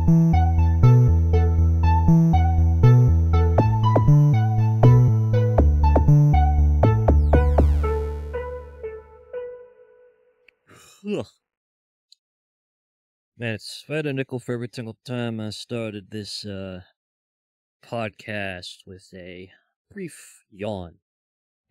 Ugh. Man, I had a nickel for every single time I started this podcast with a brief yawn.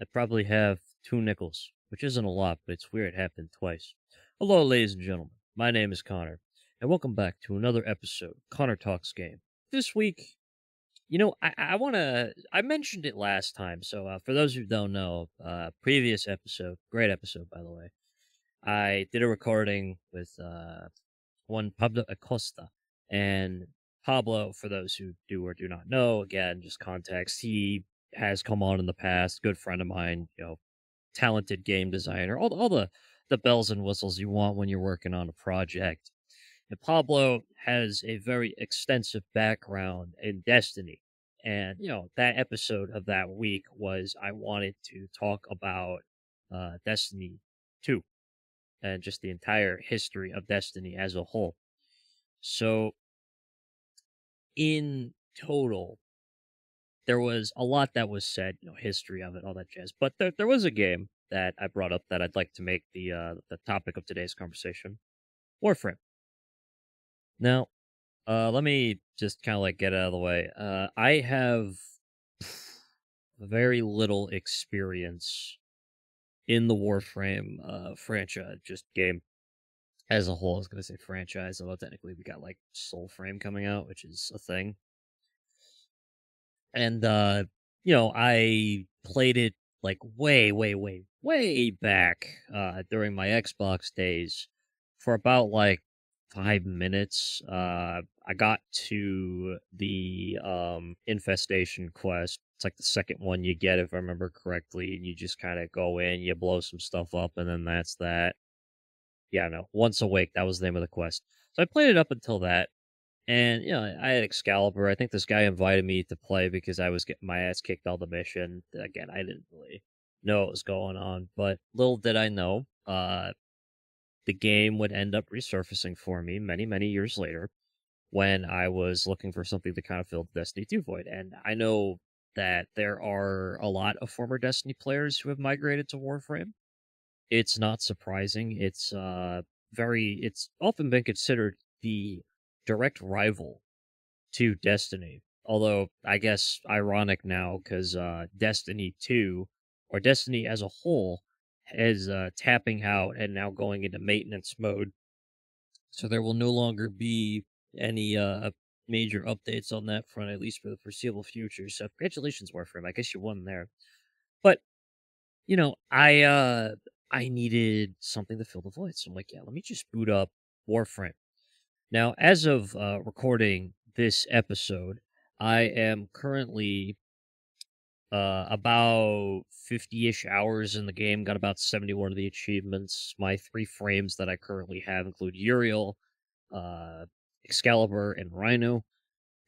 I probably have 2 nickels, which isn't a lot, but it's weird it happened twice. Hello, ladies and gentlemen. My name is Connor, and welcome back to another episode of Connor Talks Game. This week, I mentioned it last time, so for those who don't know, previous episode, great episode, by the way, I did a recording with one Pablo Acosta. And Pablo, for those who do or do not know, again, just context, he has come on in the past, good friend of mine, talented game designer, all the bells and whistles you want when you're working on a project. And Pablo has a very extensive background in Destiny. And, that episode of that week was I wanted to talk about Destiny 2 and just the entire history of Destiny as a whole. So, in total, there was a lot that was said, history of it, all that jazz. But there was a game that I brought up that I'd like to make the topic of today's conversation: Warframe. Now, let me just kind of get it out of the way. I have very little experience in the Warframe franchise, just game as a whole. I was going to say franchise, although technically we got Soulframe coming out, which is a thing. And, I played it way, way, way, way back during my Xbox days for about 5 minutes. I got to the infestation quest. It's the second one you get, if I remember correctly, and you just kind of go in, you blow some stuff up, and then that's that. Yeah, no, Once Awake, that was the name of the quest. So I played it up until that. And, I had Excalibur. I think this guy invited me to play because I was getting my ass kicked all the mission. Again, I didn't really know what was going on. But little did I know, the game would end up resurfacing for me many, many years later when I was looking for something to kind of fill the Destiny 2 void. And I know that there are a lot of former Destiny players who have migrated to Warframe. It's not surprising. It's often been considered the direct rival to Destiny. Although, I guess ironic now because Destiny 2, or Destiny as a whole, is tapping out and now going into maintenance mode. So there will no longer be any major updates on that front, at least for the foreseeable future. So congratulations, Warframe. I guess you won there. But, I needed something to fill the void. So I'm like, yeah, let me just boot up Warframe. Now, as of recording this episode, I am currently about 50-ish hours in the game, got about 71 of the achievements. My 3 frames that I currently have include Uriel, Excalibur, and Rhino.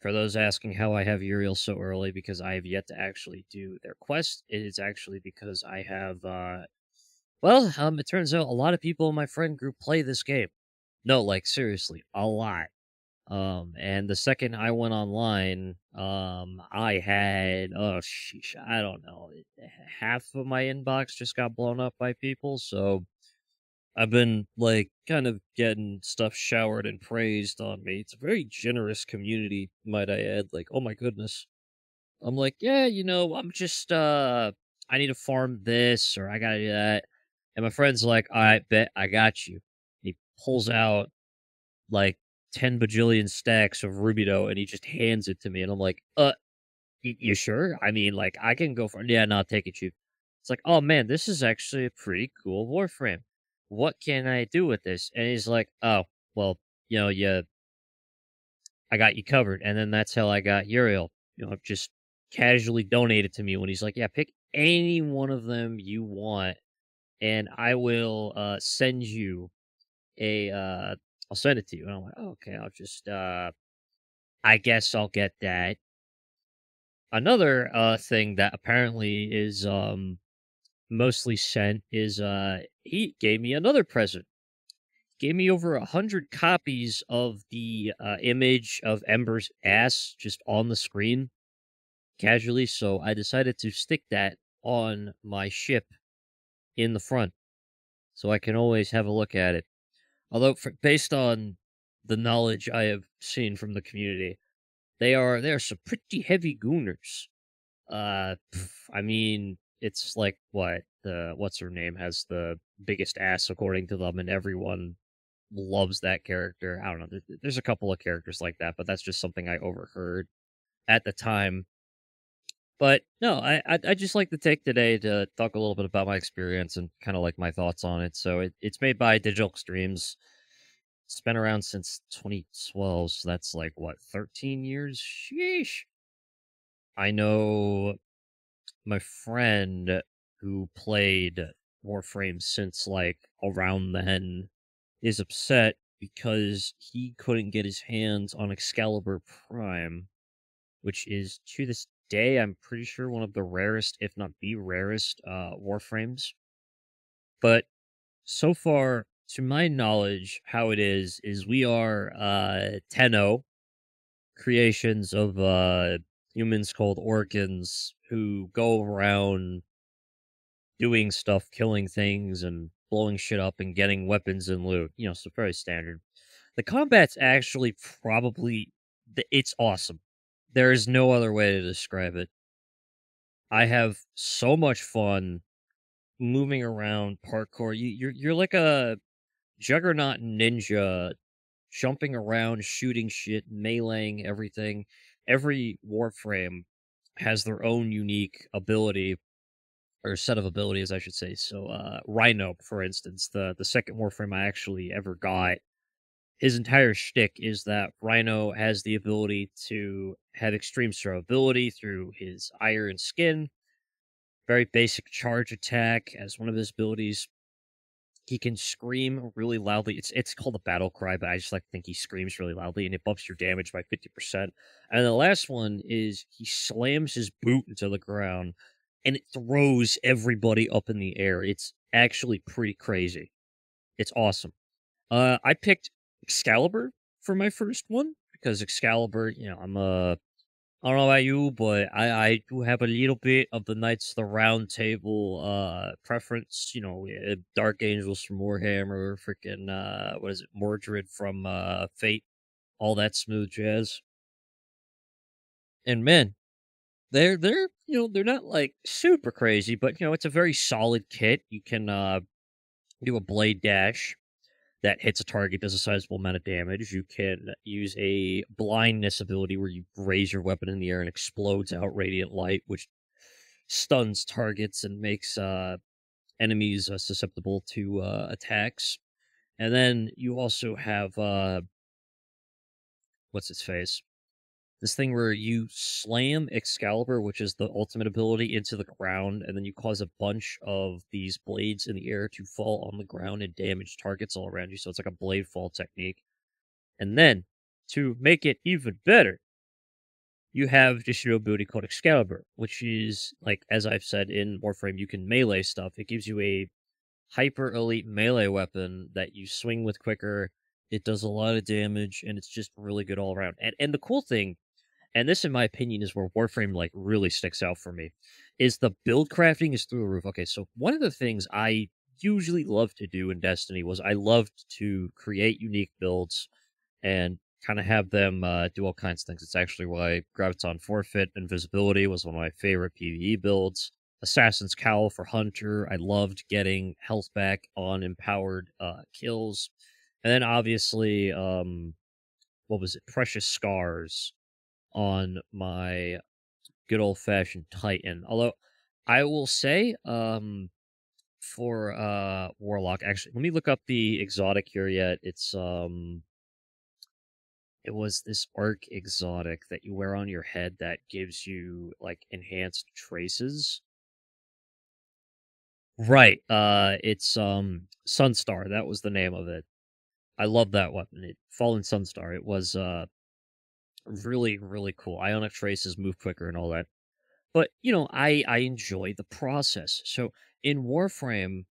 For those asking how I have Uriel so early, because I have yet to actually do their quest, it is actually because I have, it turns out a lot of people in my friend group play this game. No, seriously, a lot. And the second I went online, I had, oh, sheesh, I don't know, half of my inbox just got blown up by people, so I've been, kind of getting stuff showered and praised on me. It's a very generous community, might I add. Oh my goodness. I'm like, yeah, I'm just, I need to farm this, or I gotta do that. And my friend's like, all right, bet, I got you. He pulls out, 10 bajillion stacks of Rubido, and he just hands it to me, and I'm like, you sure? I mean, I can go for it. Yeah, no, take it cheap. It's like, oh man, this is actually a pretty cool Warframe. What can I do with this? And he's like, oh, well, I got you covered. And then that's how I got Uriel. Just casually donated to me when he's like, yeah, pick any one of them you want, and I will send you I'll send it to you. And I'm like, oh, okay, I'll just I guess I'll get that. Another thing that apparently is mostly sent is he gave me another present. gave me over 100 copies of the image of Ember's ass just on the screen casually. So I decided to stick that on my ship in the front so I can always have a look at it. Although, based on the knowledge I have seen from the community, they are some pretty heavy gooners. I mean, it's like what the what's her name has the biggest ass according to them, and everyone loves that character. I don't know. There's a couple of characters like that, but that's just something I overheard at the time. But no, I just like to take today to talk a little bit about my experience and kind of like my thoughts on it. So it's made by Digital Extremes. It's been around since 2012, so that's like what, 13 years? Sheesh. I know my friend who played Warframe since like around then is upset because he couldn't get his hands on Excalibur Prime, which is to this day, I'm pretty sure one of the rarest, if not the rarest, Warframes. But so far, to my knowledge, how it is we are 10 creations of humans called Orcans who go around doing stuff, killing things and blowing shit up and getting weapons and loot. So very standard. The combat's actually probably it's awesome. There is no other way to describe it. I have so much fun moving around parkour. You're like a juggernaut ninja jumping around, shooting shit, meleeing everything. Every Warframe has their own unique ability or set of abilities, I should say. So, Rhino, for instance, the second Warframe I actually ever got, his entire shtick is that Rhino has the ability to have extreme survivability through his iron skin, very basic charge attack as one of his abilities. He can scream really loudly. It's called a battle cry, but I just like to think he screams really loudly and it bumps your damage by 50%. And the last one is he slams his boot into the ground and it throws everybody up in the air. It's actually pretty crazy. It's awesome. I picked Excalibur for my first one because Excalibur, I don't know about you, but I do have a little bit of the Knights of the Round Table preference. Dark Angels from Warhammer, freaking what is it, Mordred from Fate, all that smooth jazz. And man, they're they're not like super crazy, but it's a very solid kit. You can do a blade dash that hits a target, does a sizable amount of damage. You can use a blindness ability where you raise your weapon in the air and explodes out radiant light, which stuns targets and makes enemies susceptible to attacks. And then you also have what's its face? This thing where you slam Excalibur, which is the ultimate ability, into the ground, and then you cause a bunch of these blades in the air to fall on the ground and damage targets all around you. So it's like a blade fall technique. And then, to make it even better, you have just your ability called Excalibur, which is, like, as I've said in Warframe, you can melee stuff. It gives you a hyper elite melee weapon that you swing with quicker. It does a lot of damage, and it's just really good all around. And the cool thing, and this, in my opinion, is where Warframe like really sticks out for me, is the build crafting is through the roof. Okay, so one of the things I usually loved to do in Destiny was I loved to create unique builds and kind of have them do all kinds of things. It's actually why Graviton Forfeit Invisibility was one of my favorite PvE builds. Assassin's Cowl for Hunter. I loved getting health back on empowered kills. And then obviously, what was it? Precious Scars on my good old fashioned Titan. Although I will say, for Warlock, actually, let me look up the exotic here yet. It was this arc exotic that you wear on your head that gives you like enhanced traces. Right. It's Sunstar. That was the name of it. I love that weapon. Fallen Sunstar. It was really, really cool. Ionic traces move quicker and all that. But I enjoy the process. So in Warframe,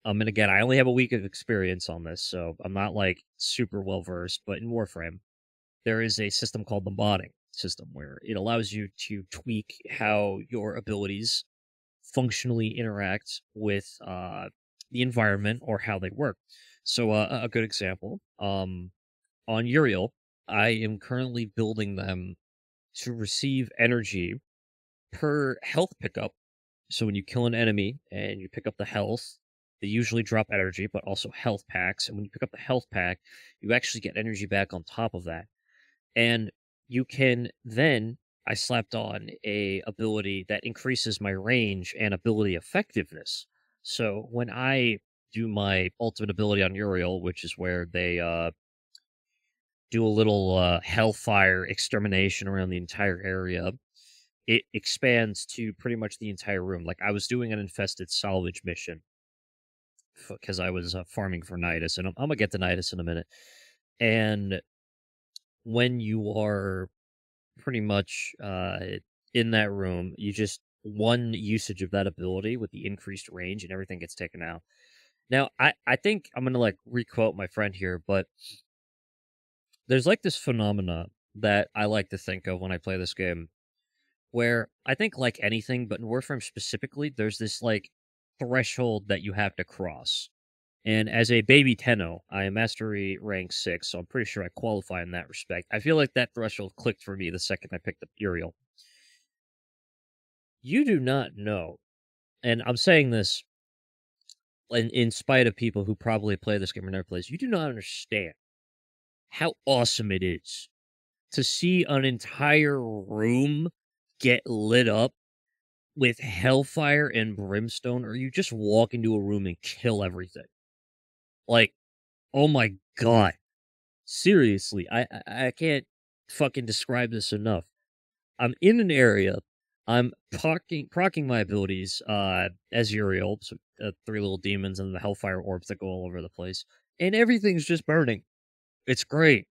And again, I only have a week of experience on this, so I'm not like super well versed. But in Warframe, there is a system called the modding system where it allows you to tweak how your abilities functionally interact with the environment or how they work. So, a good example, on Uriel, I am currently building them to receive energy per health pickup. So when you kill an enemy and you pick up the health, they usually drop energy, but also health packs. And when you pick up the health pack, you actually get energy back on top of that. And you can then I slapped on a ability that increases my range and ability effectiveness. So when I do my ultimate ability on Uriel, which is where they do a little hellfire extermination around the entire area, it expands to pretty much the entire room. Like I was doing an infested salvage mission because I was farming for Nidus, and I'm gonna get to Nidus in a minute. And when you are pretty much in that room, you just one usage of that ability with the increased range and everything gets taken out. Now, I think I'm gonna like requote my friend here, but there's like this phenomena that I like to think of when I play this game, where I think like anything, but in Warframe specifically, there's this like threshold that you have to cross. And as a baby Tenno, I am mastery rank 6, so I'm pretty sure I qualify in that respect. I feel like that threshold clicked for me the second I picked up Uriel. You do not know, and I'm saying this in spite of people who probably play this game or never plays, you do not understand how awesome it is to see an entire room get lit up with hellfire and brimstone, or you just walk into a room and kill everything. Like, oh my god. Seriously, I can't fucking describe this enough. I'm in an area, I'm procking my abilities, as Uriel, so, 3 little demons and the hellfire orbs that go all over the place, and everything's just burning. It's great.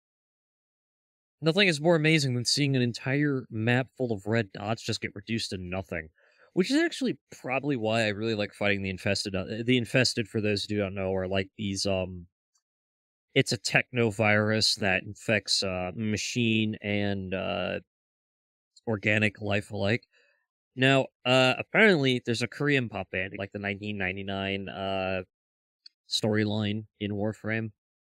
Nothing is more amazing than seeing an entire map full of red dots just get reduced to nothing, which is actually probably why I really like fighting the infested. The infested, for those who don't know, are like these it's a techno virus that infects machine and organic life alike. Now, apparently, there's a Korean pop band like the 1999 storyline in Warframe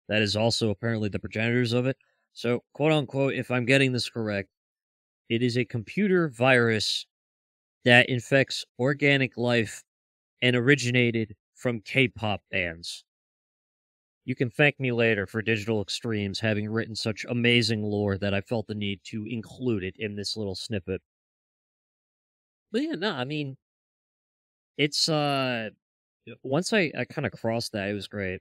that is also apparently the progenitors of it. So, quote unquote, if I'm getting this correct, it is a computer virus that infects organic life and originated from K-pop bands. You can thank me later for Digital Extremes having written such amazing lore that I felt the need to include it in this little snippet. But yeah, no, I mean, it's once I kind of crossed that, it was great.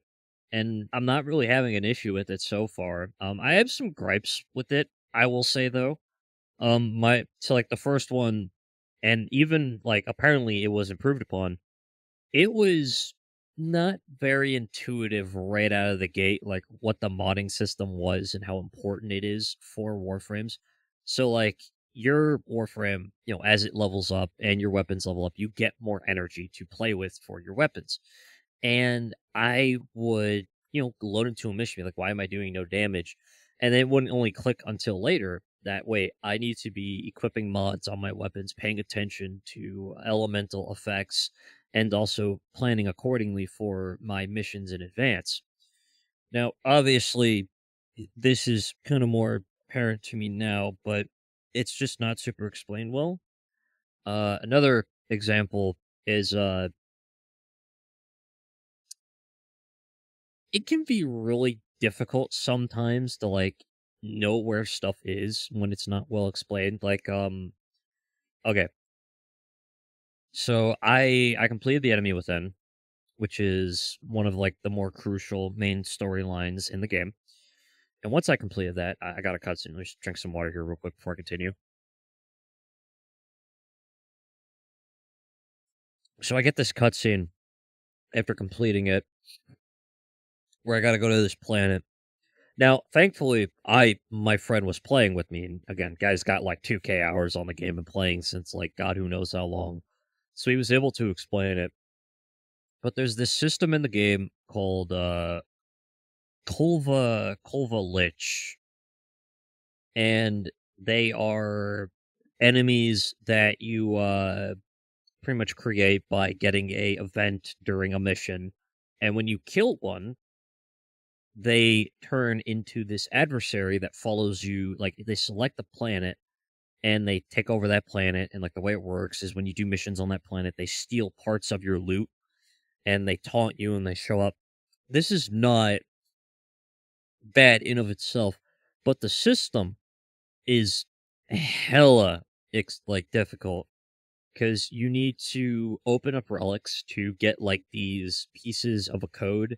And I'm not really having an issue with it so far. I have some gripes with it, I will say though. My so like the first one, and even like apparently it was improved upon. It was not very intuitive right out of the gate, like what the modding system was and how important it is for Warframes. So, like, your Warframe, as it levels up and your weapons level up, you get more energy to play with for your weapons. And I would, load into a mission, be like, why am I doing no damage? And then it wouldn't only click until later that, wait, I need to be equipping mods on my weapons, paying attention to elemental effects, and also planning accordingly for my missions in advance. Now, obviously, this is kind of more apparent to me now, but it's just not super explained well. Another example is it can be really difficult sometimes to like know where stuff is when it's not well explained. Like, okay, so I completed the enemy within, which is one of like the more crucial main storylines in the game. And once I completed that, I got a cutscene. Let me just drink some water here real quick before I continue. So I get this cutscene after completing it, where I got to go to this planet. Now, thankfully, my friend was playing with me, and again, guy's got like 2K hours on the game and playing since like God who knows how long. So he was able to explain it. but there's this system in the game called Kulva Lich, and they are enemies that you pretty much create by getting a event during a mission, and when you kill one, they turn into this adversary that follows you. Like, they select the planet and they take over that planet, and like the way it works is when you do missions on that planet, they steal parts of your loot and they taunt you and they show up. This is not bad in of itself, but the system is hella like difficult, because you need to open up relics to get like these pieces of a code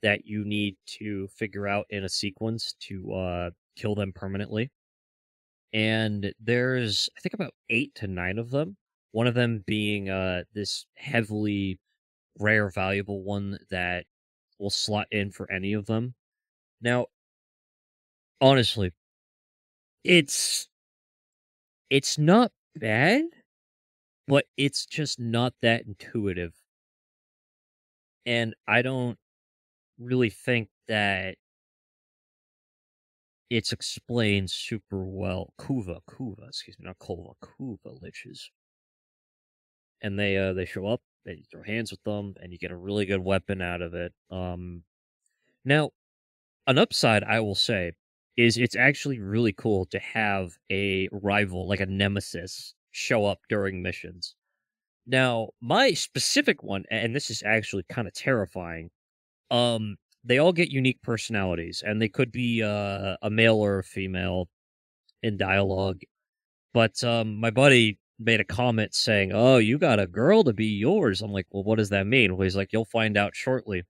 that you need to figure out in a sequence to kill them permanently. And there's, I think, about 8 to 9 of them. One of them being this heavily rare valuable one that will slot in for any of them. Now, honestly, it's it's not bad, but it's just not that intuitive. And I don't really think that it's explained super well. Kuva, excuse me, not Kova, Kuva liches. And they show up, and you throw hands with them, and you get a really good weapon out of it. Now, an upside I will say is it's actually really cool to have a rival, like a nemesis, show up during missions. Now, my specific one, and this is actually kind of terrifying, they all get unique personalities, and they could be a male or a female in dialogue. But my buddy made a comment saying, "Oh, you got a girl to be yours." I'm like, "Well, what does that mean?" Well, he's like, "You'll find out shortly."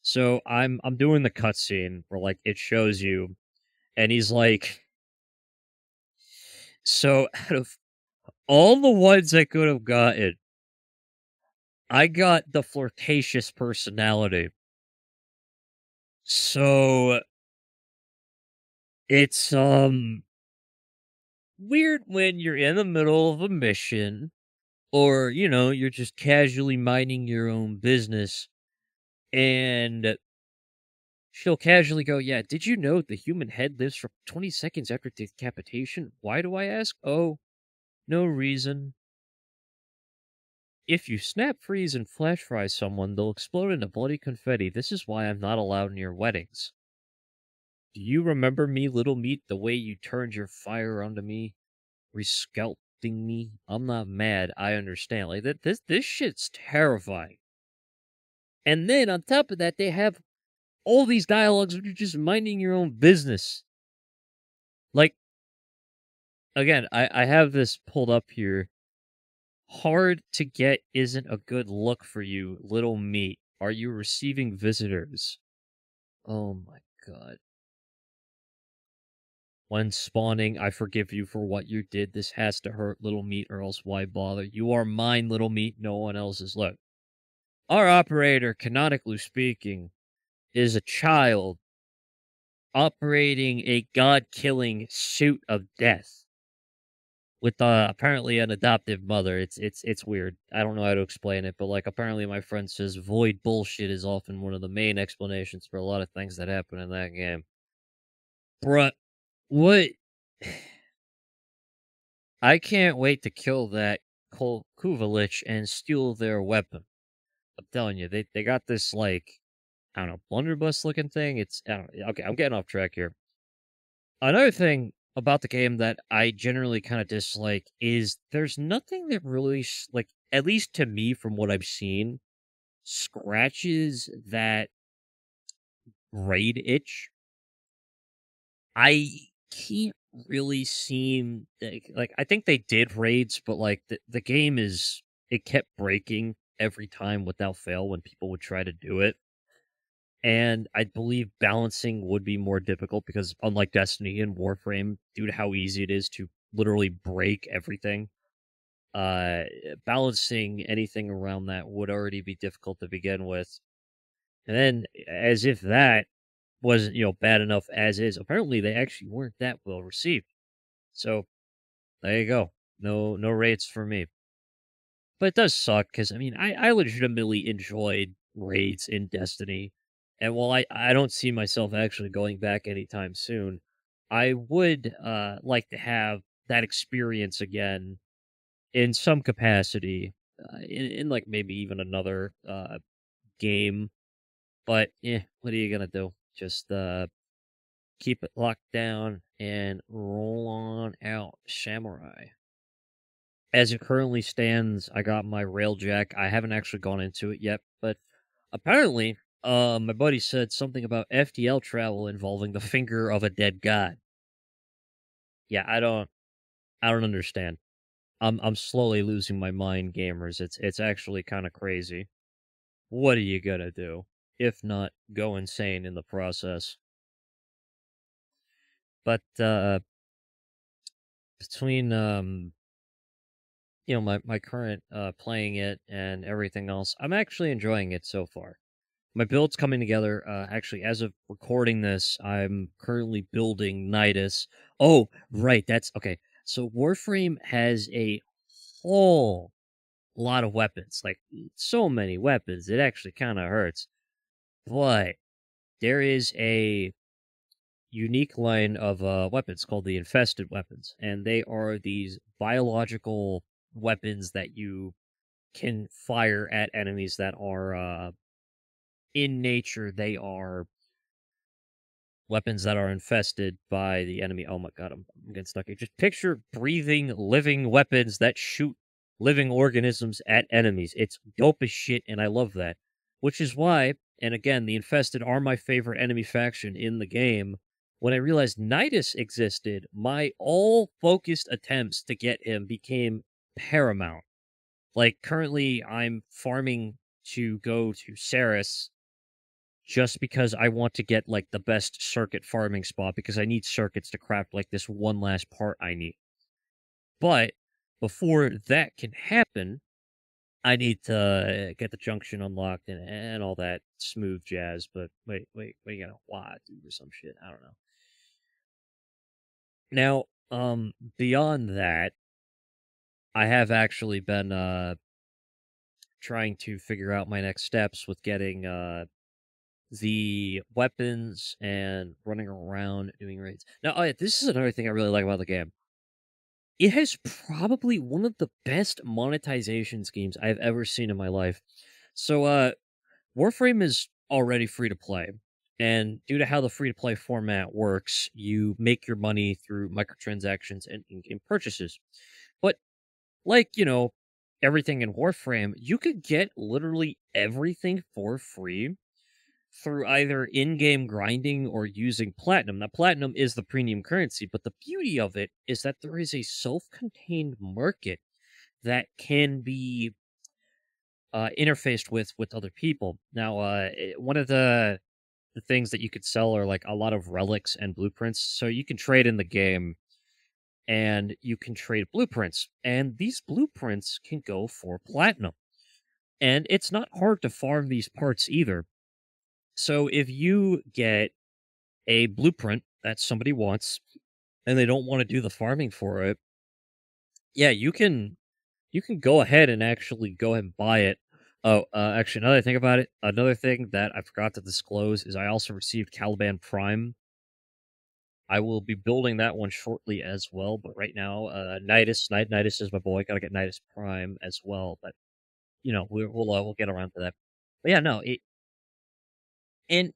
So I'm doing the cutscene where like it shows you, and he's like, "So out of all the ones I could have gotten, I got the flirtatious personality." So it's weird when you're in the middle of a mission, or you're just casually minding your own business, and she'll casually go, "Yeah, did you know the human head lives for 20 seconds after decapitation? Why do I ask? Oh, no reason. If you snap, freeze, and flash fry someone, they'll explode into bloody confetti. This is why I'm not allowed near weddings. Do you remember me, little meat, the way you turned your fire onto me, resculpting me? I'm not mad. I understand." Like, this shit's terrifying. And then on top of that, they have all these dialogues where you're just minding your own business. Like, again, I have this pulled up here. "Hard to get isn't a good look for you, little meat. Are you receiving visitors?" Oh my god. "When spawning, I forgive you for what you did. This has to hurt, little meat, or else why bother? You are mine, little meat, no one else's." Look, our operator, canonically speaking, is a child operating a god-killing suit of death with apparently an adoptive mother. It's weird. I don't know how to explain it, but like apparently my friend says void bullshit is often one of the main explanations for a lot of things that happen in that game. Bruh, what? I can't wait to kill that Kuvalich and steal their weapon. I'm telling you, they got this like, I don't know, blunderbuss looking thing. It's, I don't know, okay, I'm getting off track here. Another thing about the game that I generally kind of dislike is there's nothing that really, like, at least to me from what I've seen, scratches that raid itch. I can't really seem like I think they did raids, but like the game is, it kept breaking every time without fail when people would try to do it. And I believe balancing would be more difficult because, unlike Destiny and Warframe, due to how easy it is to literally break everything, uh, balancing anything around that would already be difficult to begin with. And then, as if that wasn't, bad enough as is, apparently they actually weren't that well received. So there you go. No rates for me. But it does suck because I mean, I legitimately enjoyed raids in Destiny, and while I don't see myself actually going back anytime soon, I would, like to have that experience again in some capacity, in, like, maybe even another, game, but, what are you gonna do? Just, keep it locked down and roll on out, samurai. As it currently stands, I got my Railjack. I haven't actually gone into it yet, but apparently, my buddy said something about FTL travel involving the finger of a dead god. Yeah, I don't understand. I'm slowly losing my mind, gamers. It's actually kind of crazy. What are you gonna do if not go insane in the process? But between my current playing it and everything else, I'm actually enjoying it so far. My build's coming together. Actually, as of recording this, I'm currently building Nidus. Oh, right, that's okay. So Warframe has a whole lot of weapons, like so many weapons. It actually kind of hurts. But there is a unique line of weapons called the infested weapons, and they are these biological weapons that you can fire at enemies that are in nature they are weapons that are infested by the enemy. Oh my god, I'm getting stuck here. Just picture breathing, living weapons that shoot living organisms at enemies. It's dope as shit, and I love that. Which is why, and again, the infested are my favorite enemy faction in the game. When I realized Nidus existed, my all focused attempts to get him became paramount. Like, currently, I'm farming to go to Ceres just because I want to get like the best circuit farming spot because I need circuits to craft like this one last part I need. But before that can happen, I need to get the junction unlocked and all that smooth jazz. But wait, you gotta what do or some shit. I don't know. Now, beyond that, I have actually been trying to figure out my next steps with getting the weapons and running around doing raids. Now, oh yeah, this is another thing I really like about the game. It has probably one of the best monetization schemes I've ever seen in my life. So, Warframe is already free to play. And due to how the free to play format works, you make your money through microtransactions and in game purchases. But, like, everything in Warframe, you could get literally everything for free through either in-game grinding or using platinum. Now, platinum is the premium currency, but the beauty of it is that there is a self-contained market that can be interfaced with other people. Now, one of the things that you could sell are like a lot of relics and blueprints. So you can trade in the game, and you can trade blueprints, and these blueprints can go for platinum. And it's not hard to farm these parts either. So if you get a blueprint that somebody wants and they don't want to do the farming for it, yeah, you can go ahead and actually go ahead and buy it. Oh, actually, another thing about it, another thing that I forgot to disclose is I also received Caliban Prime. I will be building that one shortly as well, but right now, Nidus is my boy. Gotta get Nidus Prime as well, but we'll get around to that. But yeah, no, and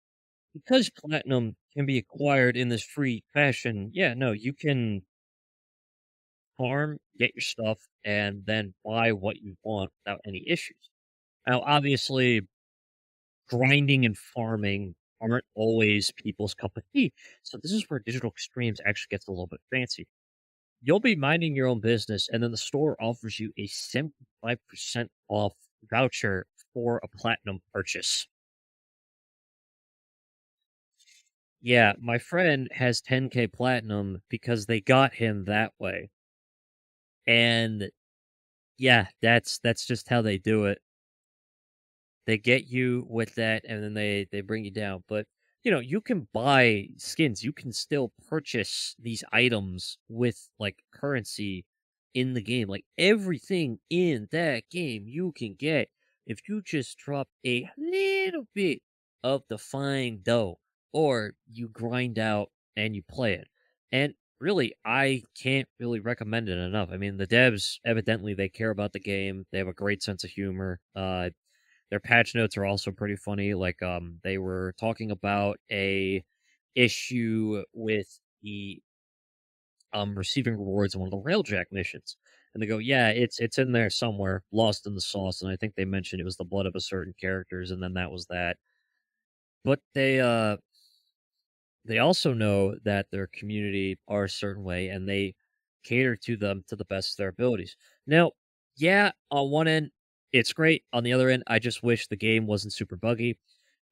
because platinum can be acquired in this free fashion, yeah, no, you can farm, get your stuff, and then buy what you want without any issues. Now, obviously, grinding and farming aren't always people's cup of tea, so this is where digital extremes actually gets a little bit fancy. You'll be minding your own business, and then the store offers you a 75% off voucher for a platinum purchase. Yeah, my friend has 10K platinum because they got him that way. And yeah, that's just how they do it. They get you with that, and then they bring you down. But you can buy skins. You can still purchase these items with like currency in the game. Like everything in that game you can get if you just drop a little bit of the fine dough or you grind out and you play it. And really, I can't really recommend it enough. I mean, the devs evidently they care about the game. They have a great sense of humor. Their patch notes are also pretty funny. Like they were talking about a issue with the receiving rewards in one of the railjack missions. And they go, yeah, it's in there somewhere, lost in the sauce. And I think they mentioned it was the blood of a certain characters, and then that was that. But they also know that their community are a certain way, and they cater to them to the best of their abilities. Now, yeah, on one end, it's great. On the other end, I just wish the game wasn't super buggy.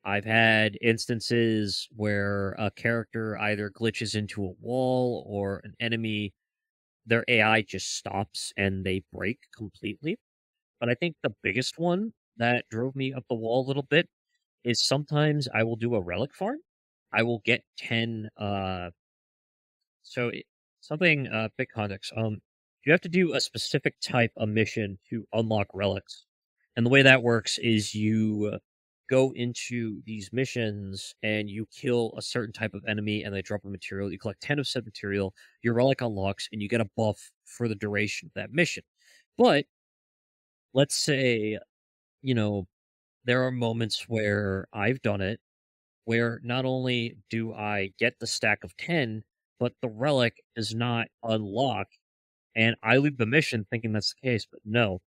I've had instances where a character either glitches into a wall or an enemy, their AI just stops and they break completely. But I think the biggest one that drove me up the wall a little bit is sometimes I will do a relic farm. I will get 10 so it, something big context. You have to do a specific type of mission to unlock relics. And the way that works is you go into these missions and you kill a certain type of enemy and they drop a material. You collect 10 of said material, your relic unlocks, and you get a buff for the duration of that mission. But let's say, you know, there are moments where I've done it where not only do I get the stack of 10, but the relic does not unlock. And I leave the mission thinking that's the case, but no.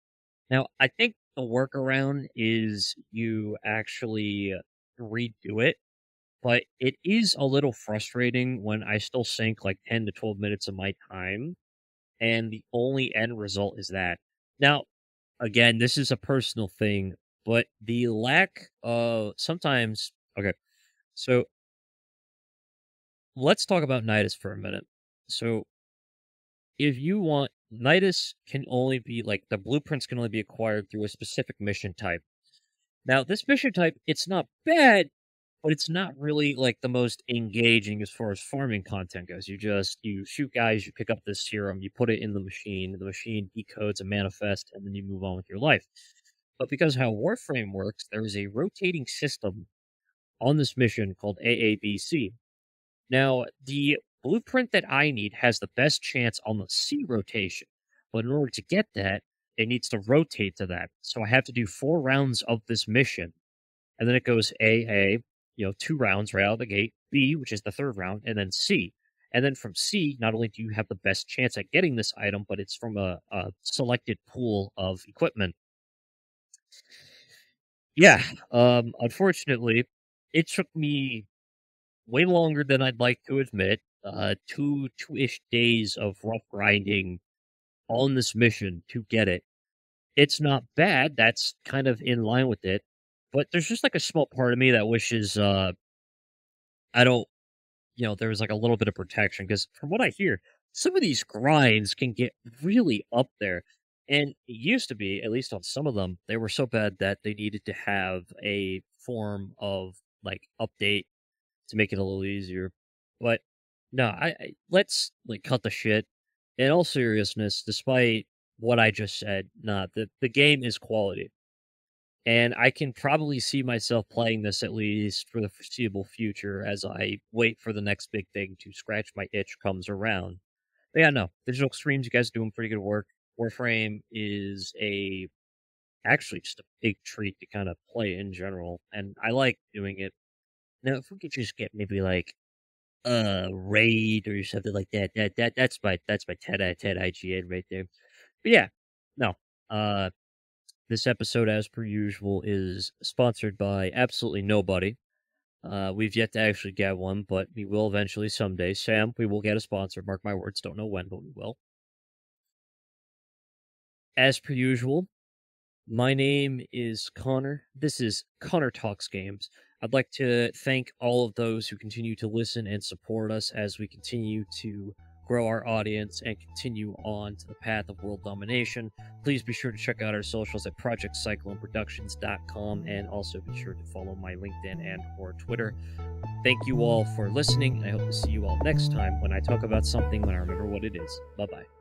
Now, I think the workaround is you actually redo it, but it is a little frustrating when I still sink like 10 to 12 minutes of my time, and the only end result is that. Now, again, this is a personal thing, but the lack of sometimes, okay, so let's talk about Nidus for a minute. So, if you want, Nidus can only be like the blueprints can only be acquired through a specific mission type. Now, this mission type, it's not bad, but it's not really like the most engaging as far as farming content goes. You shoot guys, you pick up this serum, you put it in the machine decodes a manifest, and then you move on with your life. But because how Warframe works, there is a rotating system on this mission called AABC. Now, the blueprint that I need has the best chance on the C rotation, but in order to get that, it needs to rotate to that. So I have to do 4 rounds of this mission, and then it goes A, 2 rounds right out of the gate, B, which is the 3rd round, and then C. And then from C, not only do you have the best chance at getting this item, but it's from a selected pool of equipment. Yeah, unfortunately, it took me way longer than I'd like to admit. 2-ish days of rough grinding on this mission to get it. It's not bad. That's kind of in line with it. But there's just like a small part of me that wishes I don't, there was like a little bit of protection because from what I hear, some of these grinds can get really up there. And it used to be, at least on some of them, they were so bad that they needed to have a form of like update to make it a little easier. But no, let's like cut the shit. In all seriousness, despite what I just said, nah, the game is quality. And I can probably see myself playing this at least for the foreseeable future as I wait for the next big thing to scratch my itch comes around. But yeah, no, Digital Extremes, you guys are doing pretty good work. Warframe is actually just a big treat to kind of play in general, and I like doing it. Now, if we could just get maybe like raid or something like that, that's my 10 out of 10 IGN right there. But yeah, no. This episode, as per usual, is sponsored by absolutely nobody. We've yet to actually get one, but we will eventually someday. Sam, we will get a sponsor. Mark my words. Don't know when, but we will. As per usual, my name is Connor. This is Connor Talks Games. I'd like to thank all of those who continue to listen and support us as we continue to grow our audience and continue on to the path of world domination. Please be sure to check out our socials at projectcycloneproductions.com and also be sure to follow my LinkedIn and or Twitter. Thank you all for listening, and I hope to see you all next time when I talk about something when I remember what it is. Bye-bye.